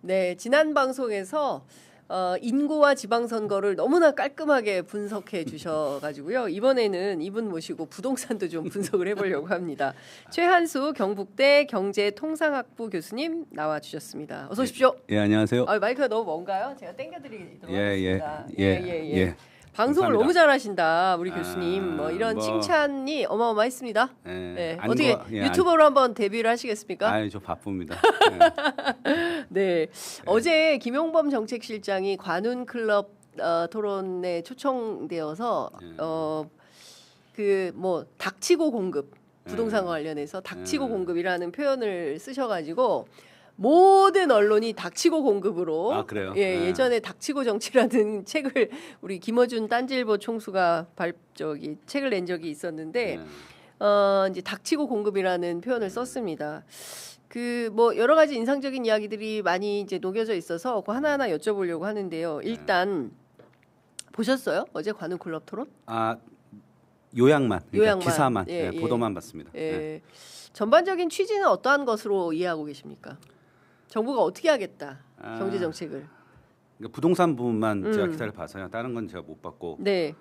네, 지난 방송에서 인구와 지방선거를 너무나 깔끔하게 분석해 주셔가지고요. 이번에는 이분 모시고 부동산도 좀 분석을 해보려고 합니다. 최한수 경북대 경제통상학부 교수님 나와주셨습니다. 어서 오십시오. 예, 안녕하세요. 마이크가 너무 먼가요? 제가 땡겨드리도록 하겠습니다. 예. 방송을 감사합니다. 너무 잘하신다, 우리 교수님. 이런 칭찬이 어마어마했습니다. 네. 어떻게 유튜버로 한번 데뷔를 하시겠습니까? 아유, 저 바쁩니다. 네. 어제 김용범 정책실장이 관훈 클럽 토론에 초청되어서 그 뭐 닥치고 공급 부동산 관련해서 닥치고 공급이라는 표현을 쓰셔가지고 모든 언론이 닥치고 공급으로 그래요? 예전에 닥치고 정치라는 책을 우리 김어준 딴지일보 총수가 책을 낸 적이 있었는데 이제 닥치고 공급이라는 표현을 썼습니다. 그 뭐 여러 가지 인상적인 이야기들이 많이 이제 녹여져 있어서 그 하나하나 여쭤보려고 하는데요. 일단 보셨어요? 어제 관훈 클럽 토론? 요약만, 요약만. 기사만, 예. 보도만 봤습니다. 전반적인 취지는 어떠한 것으로 이해하고 계십니까? 정부가 어떻게 하겠다 경제 정책을? 그러니까 부동산 부분만 제가 기사를 봐서요. 다른 건 제가 못 봤고. 네.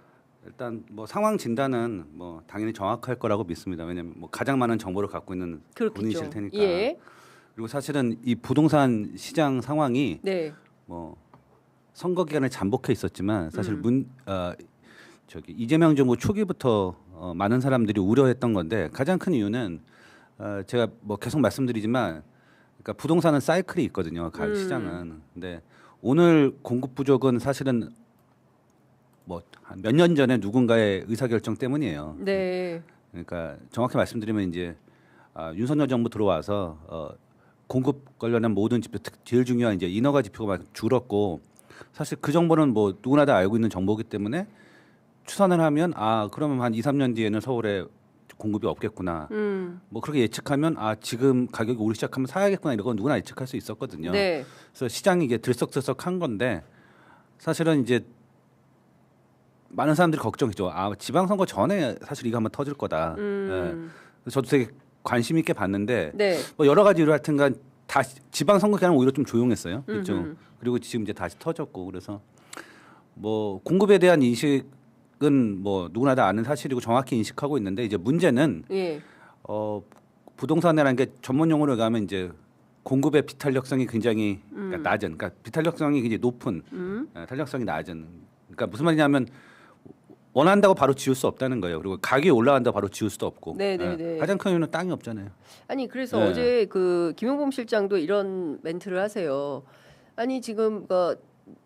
일단 뭐 상황 진단은 뭐 당연히 정확할 거라고 믿습니다. 왜냐하면 뭐 가장 많은 정보를 갖고 있는 본인이실 테니까. 예. 그리고 사실은 이 부동산 시장 상황이 네. 뭐 선거 기간에 잠복해 있었지만 사실 이재명 정부 초기부터 많은 사람들이 우려했던 건데 가장 큰 이유는 제가 뭐 계속 말씀드리지만 그러니까 부동산은 사이클이 있거든요. 시장은. 근데 오늘 공급 부족은 사실은 뭐 몇 년 전에 누군가의 의사결정 때문이에요. 네. 그러니까 정확히 말씀드리면 이제 윤석열 정부 들어와서 공급 관련한 모든 지표, 제일 중요한 이제 인허가 지표가 줄었고 사실 그 정보는 뭐 누구나 다 알고 있는 정보이기 때문에 추산을 하면 그러면 한 2, 3년 뒤에는 서울에 공급이 없겠구나. 뭐 그렇게 예측하면 지금 가격이 오르기 시작하면 사야겠구나 이런 건 누구나 예측할 수 있었거든요. 네. 그래서 시장이 이게 들썩들썩한 건데 사실은 이제 많은 사람들이 걱정했죠. 지방선거 전에 사실 이거 한번 터질 거다. 그래서 저도 되게 관심 있게 봤는데 네. 뭐 여러 가지 이유 하여튼간 다시 지방선거 기간은 오히려 좀 조용했어요. 그렇죠. 그리고 지금 이제 다시 터졌고 그래서 뭐 공급에 대한 인식은 뭐 누구나 다 아는 사실이고 정확히 인식하고 있는데 이제 문제는 부동산이라는 게 전문 용어로 가면 이제 공급의 비탄력성이 굉장히 그러니까 낮은, 그러니까 비탄력성이 굉장히 높은, 탄력성이 낮은. 그러니까 무슨 말이냐면 원한다고 바로 지을 수 없다는 거예요. 그리고 가격이 올라간다고 바로 지을 수도 없고. 네네네. 가장 큰 이유는 땅이 없잖아요. 아니 그래서 어제 그 김용범 실장도 이런 멘트를 하세요. 아니 지금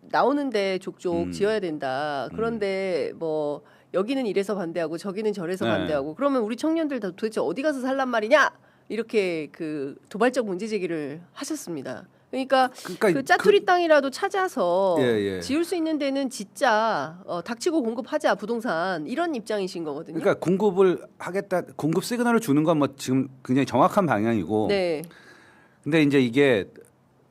나오는데 족족 지어야 된다. 그런데 뭐 여기는 이래서 반대하고 저기는 저래서 반대하고 그러면 우리 청년들 다 도대체 어디 가서 살란 말이냐? 이렇게 그 도발적 문제 제기를 하셨습니다. 그러니까 그 짜투리 땅이라도 찾아서 지을 수 있는 데는 짓자, 닥치고 공급하자 부동산 이런 입장이신 거거든요. 그러니까 공급을 하겠다, 공급 시그널을 주는 건 뭐 지금 굉장히 정확한 방향이고. 네. 근데 이제 이게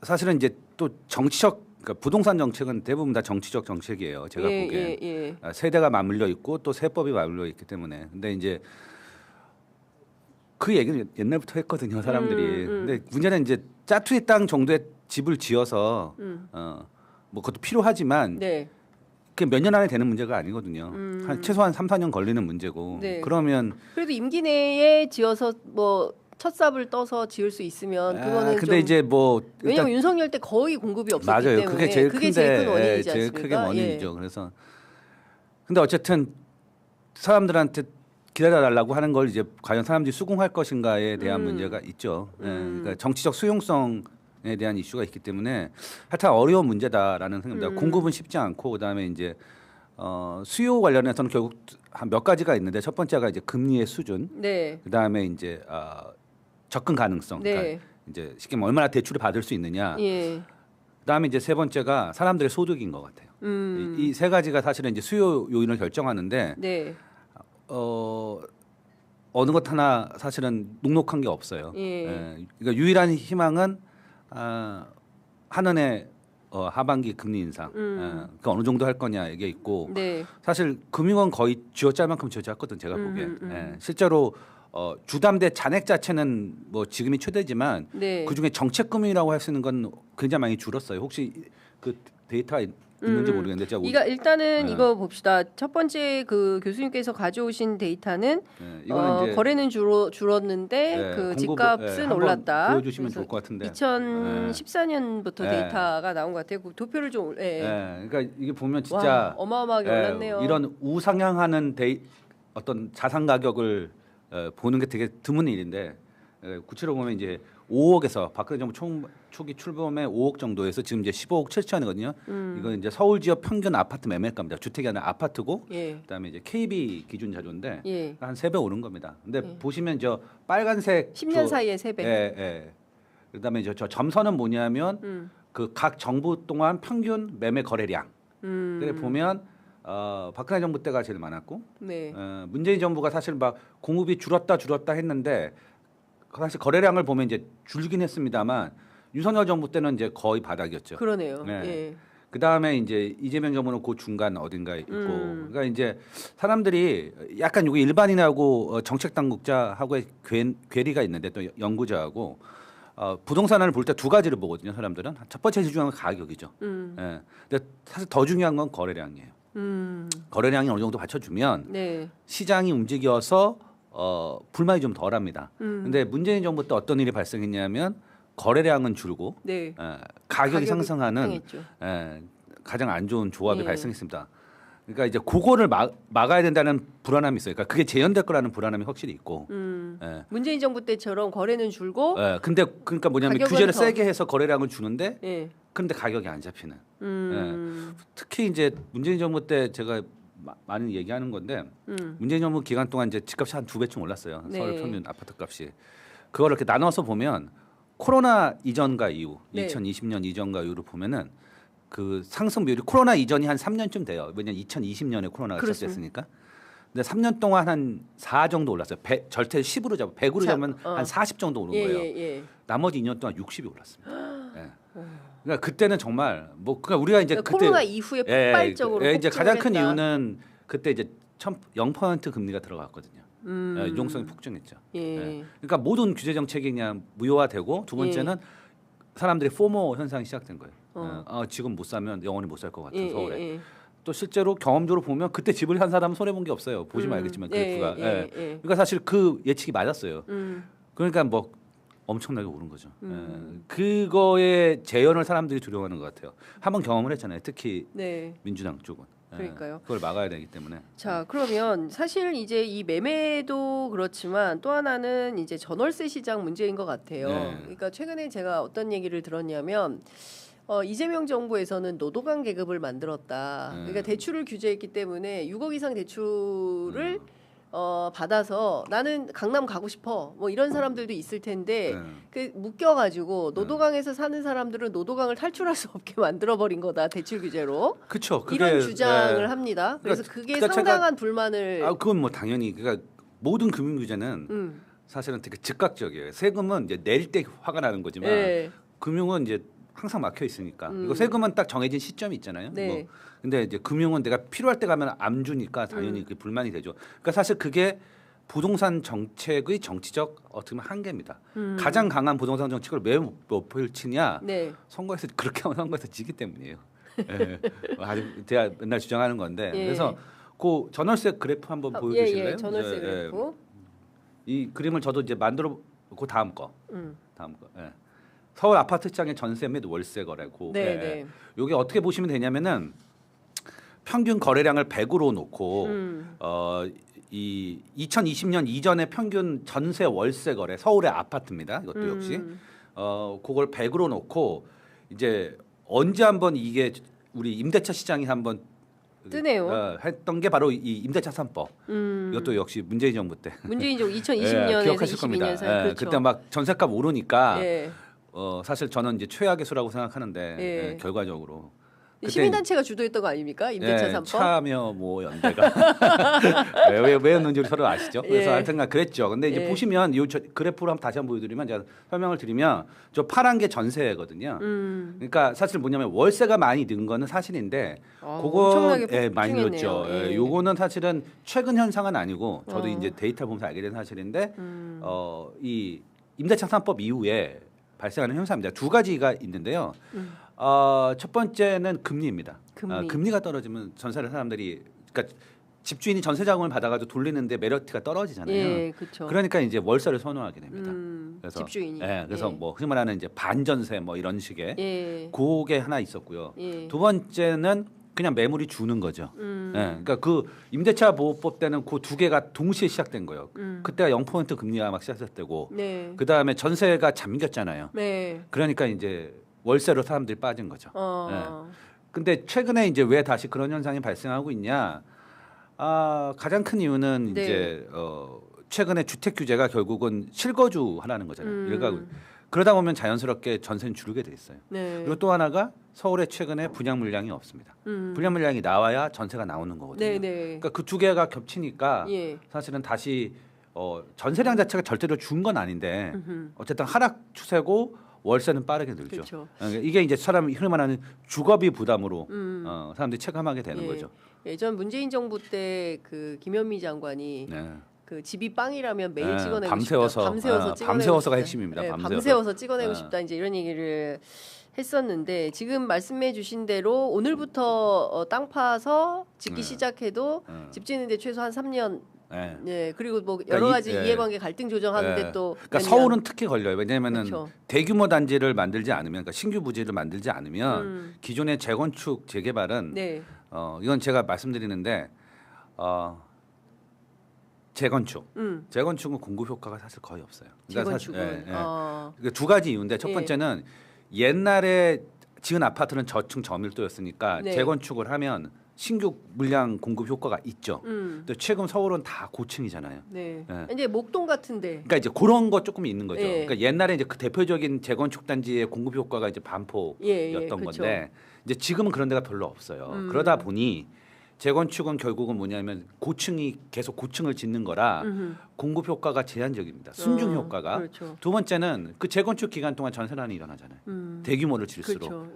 사실은 이제 또 정치적, 그러니까 부동산 정책은 대부분 다 정치적 정책이에요. 제가 보기엔 세대가 맞물려 있고 또 세법이 맞물려 있기 때문에. 근데 이제 그 얘기는 옛날부터 했거든요, 사람들이. 근데 문제는 이제 짜투리 땅 정도의 집을 지어서 뭐 그것도 필요하지만 그게 몇 년 안에 되는 문제가 아니거든요. 최소한 3, 4년 걸리는 문제고. 그러면 그래도 임기 내에 지어서 뭐 첫삽을 떠서 지을 수 있으면 그거는 근데 이제 뭐 왜냐면 윤석열 때 거의 공급이 없었기 맞아요. 때문에 그게 제일 큰 원인이지 않습니까? 제일 크게 원인이죠. 그래서 근데 어쨌든 사람들한테 기다려달라고 하는 걸 이제 과연 사람들이 수긍할 것인가에 대한 문제가 있죠. 그러니까 정치적 수용성에 대한 이슈가 있기 때문에 하여튼 어려운 문제다라는 생각입니다. 공급은 쉽지 않고 그다음에 이제 수요 관련해서는 결국 한 몇 가지가 있는데 첫 번째가 이제 금리의 수준, 그다음에 이제 접근 가능성, 그러니까 이제 쉽게 말하면 얼마나 대출을 받을 수 있느냐. 그다음에 이제 세 번째가 사람들의 소득인 것 같아요. 이 세 가지가 사실은 이제 수요 요인을 결정하는데. 어느 것 하나 사실은 녹록한 게 없어요. 그러니까 유일한 희망은 한은의 하반기 금리 인상. 그 어느 정도 할 거냐 이게 있고 사실 금융은 거의 쥐어짤 만큼 쥐어짰거든 제가 보기엔. 실제로 주담대 잔액 자체는 뭐 지금이 최대지만 그 중에 정책금융이라고 할 수 있는 건 굉장히 많이 줄었어요. 혹시 그 데이터가 있는지 모르겠는데 제가 그러니까 일단은 이거 봅시다. 첫 번째 그 교수님께서 가져오신 데이터는 이거는 이제 거래는 줄었는데 그 집값은 올랐다. 보여주시면 좋을 것 같은데 2014년부터 데이터가 나온 것 같아요. 그 도표를 좀 그러니까 이게 보면 진짜 와, 어마어마하게 올랐네요. 이런 우상향하는 어떤 자산 가격을 보는 게 되게 드문 일인데 구체로 보면 이제 5억에서 박근혜 정부 초기 출범에 5억 정도에서 지금 이제 15억 7천이거든요. 이건 이제 서울 지역 평균 아파트 매매가입니다. 주택이 아니라 아파트고 그다음에 이제 KB 기준 자료인데 한 3배 오른 겁니다. 근데 보시면 저 빨간색 10년 사이에 3배. 그다음에 저 점선은 뭐냐면 그 각 정부 동안 평균 매매 거래량. 그래 보면 박근혜 정부 때가 제일 많았고 문재인 정부가 사실 막 공급이 줄었다 했는데 사실 거래량을 보면 이제 줄긴 했습니다만 윤석열 정부 때는 이제 거의 바닥이었죠. 그러네요. 그 다음에 이제 이재명 정부는 그 중간 어딘가에 있고, 그러니까 이제 사람들이 약간 여기 일반인하고 정책 당국자하고의 괴리가 있는데 또 연구자하고 부동산을 볼 때 두 가지를 보거든요. 사람들은 첫 번째 제일 중요한 건 가격이죠. 근데 사실 더 중요한 건 거래량이에요. 거래량이 어느 정도 받쳐주면 시장이 움직여서 불만이 좀 덜합니다. 근데 문재인 정부 때 어떤 일이 발생했냐면 거래량은 줄고 가격이 상승하는 가장 안 좋은 조합이 발생했습니다. 그러니까 이제 그거를 막아야 된다는 불안함이 있어요. 그러니까 그게 재현될 거라는 불안함이 확실히 있고. 문재인 정부 때처럼 거래는 줄고. 근데 그러니까 뭐냐면 규제를 더 세게 해서 거래량을 주는데, 그런데 가격이 안 잡히는. 특히 이제 문재인 정부 때 제가 많이 얘기하는 건데, 문재인 정부 기간 동안 이제 집값이 한 2배쯤 올랐어요. 서울 평균 아파트 값이. 그걸 이렇게 나눠서 보면 코로나 이전과 이후, 2020년 이전과 이후를 보면은. 그 상승 비율이 코로나 이전이 한 3년쯤 돼요. 왜냐면 2020년에 코로나가 시작됐으니까. 근데 3년 동안 한 4 정도 올랐어요. 절대 10으로 잡아 100으로 잡으면 한 40 정도 오른 거예요. 나머지 2년 동안 60이 올랐습니다. 그러니까 그때는 정말 뭐 그러니까 우리가 이제 그때 코로나 이후에 폭발적으로 이제 가장 큰 이유는 그때 이제 0% 금리가 들어갔거든요. 유동성이 폭증했죠. 그러니까 모든 규제 정책이 그냥 무효화되고 두 번째는 사람들이 포모 현상이 시작된 거예요. 지금 못 사면 영원히 못 살 것 같은 서울에. 또 실제로 경험적으로 보면 그때 집을 산 사람은 손해 본 게 없어요. 보시면 알겠지만 그래프가. 그러니까 사실 그 예측이 맞았어요. 그러니까 뭐 엄청나게 오른 거죠. 그거에 재현을 사람들이 두려워하는 것 같아요. 한번 경험을 했잖아요. 특히 민주당 쪽은. 그러니까요. 그걸 막아야 되기 때문에. 자, 그러면 사실 이제 이 매매도 그렇지만 또 하나는 이제 전월세 시장 문제인 것 같아요. 그러니까 최근에 제가 어떤 얘기를 들었냐면 이재명 정부에서는 노도강 계급을 만들었다. 그러니까 대출을 규제했기 때문에 6억 이상 대출을 받아서 나는 강남 가고 싶어. 뭐 이런 사람들도 있을 텐데 그 묶여가지고 노도강에서 사는 사람들은 노도강을 탈출할 수 없게 만들어버린 거다. 대출 규제로. 그렇죠. 이런 주장을 합니다. 그래서 그게 상당한 불만을. 그건 뭐 당연히 그러니까 모든 금융 규제는 사실은 되게 즉각적이에요. 세금은 이제 낼 때 화가 나는 거지만 금융은 이제 항상 막혀 있으니까 이거 세금은 딱 정해진 시점이 있잖아요. 뭐. 근데 이제 금융은 내가 필요할 때 가면 안 주니까 당연히 그게 불만이 되죠. 그러니까 사실 그게 부동산 정책의 정치적 어떻게 보면 한계입니다. 가장 강한 부동산 정책을 왜 못 펼치냐? 선거에서 그렇게 하면 선거에서 지기 때문이에요. 아주 제가 맨날 주장하는 건데 그래서 그 전월세 그래프 한번 보여주실래요? 전월세 그래프. 이 그림을 저도 이제 만들어 그 다음 거. 서울 아파트 시장의 전세 및 월세 거래고 이게 어떻게 보시면 되냐면은 평균 거래량을 100으로 놓고 이 2020년 이전의 평균 전세 월세 거래 서울의 아파트입니다. 이것도 역시 그걸 100으로 놓고 이제 언제 한번 이게 우리 임대차 시장이 한번 뜨네요. 했던 게 바로 이 임대차 3법. 이것도 역시 문재인 정부 때. 문재인 정부 2020년에서 기억하실 22년 사이. 그렇죠. 그때 막 전세값 오르니까 사실 저는 이제 최악의 수라고 생각하는데 결과적으로 시민단체가 주도했던 거 아닙니까? 임대차 3법? 참여 뭐 연대가 왜였는지 우리 서로 아시죠? 그래서 하여튼간 그랬죠. 근데 이제 보시면 이 그래프로 한번 다시 한번 보여드리면 제가 설명을 드리면 저 파란 게 전세거든요. 그러니까 사실 뭐냐면 월세가 많이 는 거는 사실인데 그거 많이 늘었죠. 요거는 사실은 최근 현상은 아니고 저도 이제 데이터 보면서 알게 된 사실인데 이 임대차 3법 이후에 발생하는 현상입니다. 두 가지가 있는데요. 첫 번째는 금리입니다. 금리가 떨어지면 전세를 사람들이 그러니까 집주인이 전세 자금을 받아가지고 돌리는데 메리트가 떨어지잖아요. 예, 그렇죠. 그러니까 이제 월세를 선호하게 됩니다. 그래서 집주인이. 그래서 뭐 흔히 말하는 이제 반전세 뭐 이런 식의 그게 하나 있었고요. 예. 두 번째는 그냥 매물이 주는 거죠. 그러니까 그 임대차 보호법 때는 그 두 개가 동시에 시작된 거예요. 그때가 0% 금리가 막 시작했고, 네. 그 다음에 전세가 잠겼잖아요. 네. 그러니까 이제 월세로 사람들이 빠진 거죠. 근데 최근에 이제 왜 다시 그런 현상이 발생하고 있냐? 가장 큰 이유는 네. 이제 최근에 주택 규제가 결국은 실거주 하라는 거잖아요. 일가구. 그러다 보면 자연스럽게 전세는 줄게 돼 있어요. 네. 그리고 또 하나가 서울에 최근에 분양 물량이 없습니다. 분양 물량이 나와야 전세가 나오는 거거든요. 네, 네. 그러니까 그 두 개가 겹치니까 예. 사실은 다시 전세량 자체가 절대로 준 건 아닌데 어쨌든 하락 추세고 월세는 빠르게 늘죠. 그렇죠. 이게 이제 사람이 흔히 말하는 주거비 부담으로 사람들이 체감하게 되는 예. 거죠. 예전 문재인 정부 때 그 김현미 장관이 네. 그 집이 빵이라면 매일 네, 찍어내고 밤새워서, 싶다. 밤새워서 찍어내고 밤새워서가 싶다. 핵심입니다. 네, 밤새워서. 밤새워서 찍어내고 네. 싶다. 이제 이런 얘기를 했었는데 지금 말씀해주신 대로 오늘부터 땅 파서 짓기 시작해도 집 짓는데 최소 한 3년. 네. 네. 그리고 뭐 그러니까 여러 가지 예. 이해관계 갈등 조정하는데 네. 또. 그러니까 몇 년. 서울은 특히 걸려요. 왜냐하면은 그렇죠. 대규모 단지를 만들지 않으면, 그러니까 신규 부지를 만들지 않으면 기존의 재건축 재개발은 네. 이건 제가 말씀드리는데 재건축은 공급 효과가 사실 거의 없어요. 재건축은. 그러니까 두 가지 이유인데 첫 예. 번째는 옛날에 지은 아파트는 저층 저밀도였으니까 네. 재건축을 하면 신규 물량 공급 효과가 있죠. 근데 최근 서울은 다 고층이잖아요. 네. 예. 이제 목동 같은데. 그러니까 이제 그런 거 조금 있는 거죠. 예. 그러니까 옛날에 이제 그 대표적인 재건축 단지의 공급 효과가 이제 반포였던 그쵸. 건데 이제 지금은 그런 데가 별로 없어요. 그러다 보니 재건축은 결국은 뭐냐면 고층이 계속 고층을 짓는 거라 공급 효과가 제한적입니다. 순증 효과가. 그렇죠. 두 번째는 그 재건축 기간 동안 전세난이 일어나잖아요. 대규모를 질수록. 그렇죠.